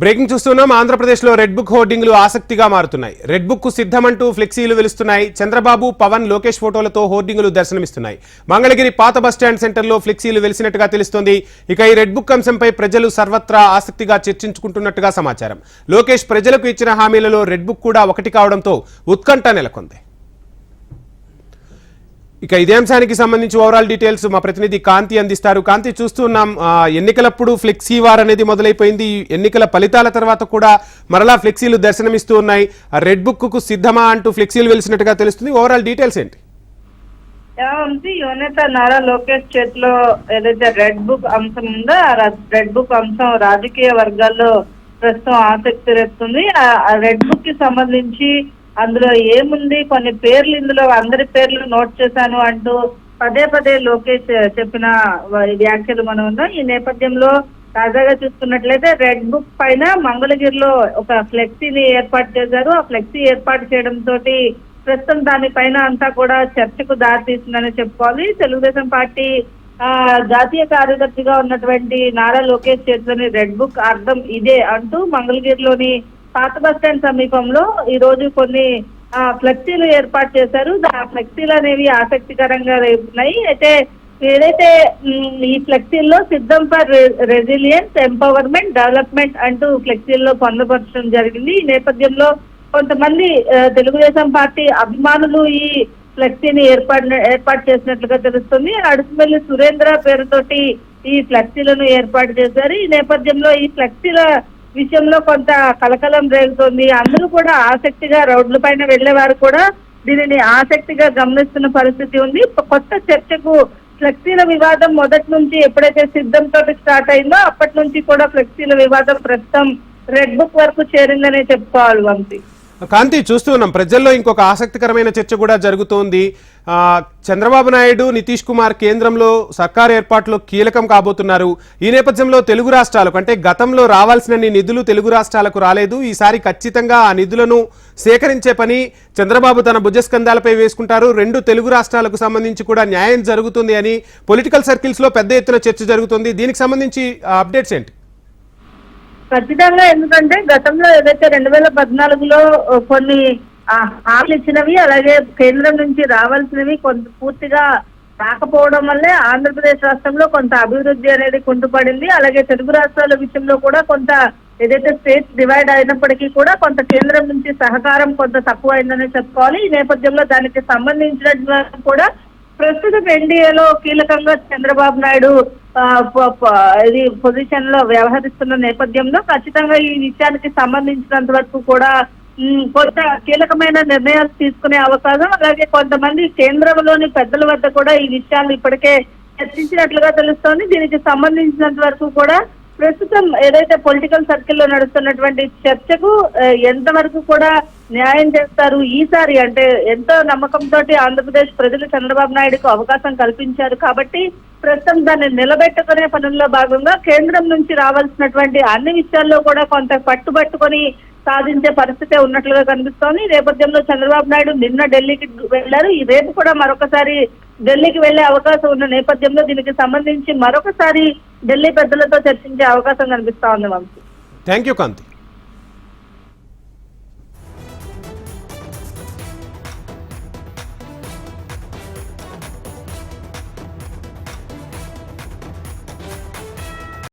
Breaking చూస్తున్నాం. ఆంధ్రప్రదేశ్లో red book హోర్డింగ్లు ఆసక్తిగా మారుతున్నాయి. రెడ్ బుక్ కు సిద్ధమంటూ ఫ్లెక్సీలు వెలుస్తున్నాయి. చంద్రబాబు, పవన్, లోకేష్ ఫోటోలతో హోర్డింగులు దర్శనమిస్తున్నాయి. మంగళగిరి పాత బస్టాండ్ సెంటర్లో ఫ్లెక్సీలు వెలిసినట్టుగా తెలుస్తోంది. ఇక ఈ రెడ్ బుక్ అంశంపై ప్రజలు సర్వత్రా ఆసక్తిగా చర్చించుకుంటున్నట్టుగా సమాచారం. లోకేష్ ప్రజలకు ఇచ్చిన హామీలలో రెడ్ బుక్ కూడా ఒకటి కావడంతో ఉత్కంఠ నెలకొంది. ఇక ఇదే అంశానికి సంబంధించి ఓవరాల్ డీటెయిల్స్ మా ప్రతినిధి కాంతి అందిస్తారు. కాంతి, చూస్తున్నాం ఎన్నికలప్పుడు ఫ్లెక్సీ వార్ అనేది మొదలైపోయింది. ఎన్నికల ఫలితాల తర్వాత కూడా మరలా ఫ్లెక్సీలు దర్శనమిస్తూ ఉన్నాయి. రెడ్ బుక్ కు సిద్ధమా అంటూ ఫ్లెక్సీలు వెలిసినట్టుగా తెలుస్తుంది. ఓవరాల్ డీటెయిల్స్ ఏంటి? యువనేత నారా లోకేష్ చేతిలో ఏదైతే రెడ్ బుక్ అంశం ఉందో ఆ రెడ్ బుక్ అంశం రాజకీయ వర్గాల్లో ప్రస్తుతం ఆసక్తి రేపుతుంది. ఆ రెడ్ బుక్ కి సంబంధించి అందులో ఏముంది, కొన్ని పేర్లు ఇందులో అందరి పేర్లు నోట్ చేశాను అంటూ పదే పదే లోకేష్ చెప్పిన వ్యాఖ్యలు మనం ఉన్నాం. ఈ నేపథ్యంలో తాజాగా చూసుకున్నట్లయితే రెడ్ బుక్ పైన మంగళగిరిలో ఒక ఫ్లెక్సీని ఏర్పాటు చేశారు. ఆ ఫ్లెక్సీ ఏర్పాటు చేయడంతో ప్రస్తుతం దానిపైన అంతా కూడా చర్చకు దారితీస్తుందని చెప్పుకోవాలి. తెలుగుదేశం పార్టీ జాతీయ కార్యదర్శిగా ఉన్నటువంటి నారా లోకేష్ చేతిలోని రెడ్ బుక్ అర్థం ఇదే అంటూ మంగళగిరిలోని పాత బస్టాండ్ సమీపంలో ఈ రోజు కొన్ని ఫ్లెక్సీలు ఏర్పాటు చేశారు. ఆ ఫ్లెక్సీలు అనేవి ఆసక్తికరంగా రేపుతున్నాయి. అయితే ఏదైతే ఈ ఫ్లెక్సీల్లో సిద్ధం ఫర్ రెసిలియన్స్, ఎంపవర్మెంట్, డెవలప్మెంట్ అంటూ ఫ్లెక్సీల్లో పొందపరచడం జరిగింది. ఈ నేపథ్యంలో కొంతమంది తెలుగుదేశం పార్టీ అభిమానులు ఈ ఫ్లెక్సీని ఏర్పాటు చేసినట్లుగా తెలుస్తుంది. అడుసుమెల్లి సురేంద్ర పేరుతోటి ఈ ఫ్లెక్సీలను ఏర్పాటు చేశారు. ఈ నేపథ్యంలో ఈ ఫ్లెక్సీల విషయంలో కొంత కలకలం రేగుతోంది. అందరూ కూడా ఆసక్తిగా రోడ్ల పైన వెళ్లేవారు కూడా దీనిని ఆసక్తిగా గమనిస్తున్న పరిస్థితి ఉంది. కొత్త చర్చకు ఫ్లెక్సీల వివాదం మొదటి నుంచి ఎప్పుడైతే సిద్ధంతో స్టార్ట్ అయిందో అప్పటి నుంచి కూడా ఫ్లెక్సీల వివాదం ప్రస్తుతం రెడ్ బుక్ వరకు చేరిందనే చెప్పుకోవాలి. వంశీ, కాంతి, చూస్తున్నాం ప్రజల్లో ఇంకొక ఆసక్తికరమైన చర్చ కూడా జరుగుతోంది. చంద్రబాబు నాయుడు, నితీష్ కుమార్ కేంద్రంలో సర్కారు ఏర్పాటులో కీలకం కాబోతున్నారు. ఈ నేపథ్యంలో తెలుగు రాష్ట్రాలకు, అంటే గతంలో రావాల్సినన్ని నిధులు తెలుగు రాష్ట్రాలకు రాలేదు. ఈసారి ఖచ్చితంగా ఆ నిధులను సేకరించే పని చంద్రబాబు తన భుజస్కంధాలపై వేసుకుంటారు. రెండు తెలుగు రాష్ట్రాలకు సంబంధించి కూడా న్యాయం జరుగుతుంది అని పొలిటికల్ సర్కిల్స్ లో పెద్ద ఎత్తున చర్చ జరుగుతుంది. దీనికి సంబంధించి అప్డేట్స్ ఏంటి? ఖచ్చితంగా, ఎందుకంటే గతంలో ఏదైతే 2014లో కొన్ని హామీలు ఇచ్చినవి, అలాగే కేంద్రం నుంచి రావాల్సినవి కొంత పూర్తిగా రాకపోవడం వల్లే ఆంధ్రప్రదేశ్ రాష్ట్రంలో కొంత అభివృద్ధి అనేది కుంటుపడింది. అలాగే తెలుగు రాష్ట్రాల విషయంలో కూడా కొంత ఏదైతే స్టేట్స్ డివైడ్ అయినప్పటికీ కూడా కొంత కేంద్రం నుంచి సహకారం కొంత తక్కువ అయిందనే చెప్పుకోవాలి. ఈ నేపథ్యంలో దానికి సంబంధించిన కూడా ప్రస్తుతం ఎన్డీఏలో కీలకంగా చంద్రబాబు నాయుడు ఇది పొజిషన్ లో వ్యవహరిస్తున్న నేపథ్యంలో ఖచ్చితంగా ఈ విషయానికి సంబంధించినంత వరకు కూడా కొంత కీలకమైన నిర్ణయాలు తీసుకునే అవకాశం, అలాగే కొంతమంది కేంద్రంలోని పెద్దల వద్ద కూడా ఈ విషయాలు ఇప్పటికే చర్చించినట్లుగా తెలుస్తోంది. దీనికి సంబంధించినంత వరకు కూడా ప్రస్తుతం ఏదైతే పొలిటికల్ సర్కిల్లో నడుస్తున్నటువంటి చర్చకు ఎంతవరకు కూడా న్యాయం చేస్తారు ఈసారి, అంటే ఎంతో నమ్మకంతో ఆంధ్రప్రదేశ్ ప్రజలు చంద్రబాబు నాయుడుకు అవకాశం కల్పించారు కాబట్టి ప్రస్తుతం దాన్ని నిలబెట్టుకునే పనుల్లో భాగంగా కేంద్రం నుంచి రావాల్సినటువంటి అన్ని విషయాల్లో కూడా కొంత పట్టుబట్టుకొని సాధించే పరిస్థితే ఉన్నట్లుగా కనిపిస్తోంది. ఈ నేపథ్యంలో చంద్రబాబు నాయుడు నిన్న ఢిల్లీకి వెళ్లారు. ఈ రేపు కూడా మరొకసారి ఢిల్లీకి వెళ్లే అవకాశం ఉన్న నేపథ్యంలో దీనికి సంబంధించి మరొకసారి ఢిల్లీ పెద్దలతో చర్చించే అవకాశం కనిపిస్తా ఉంది. Vamshi, thank you Kanthi.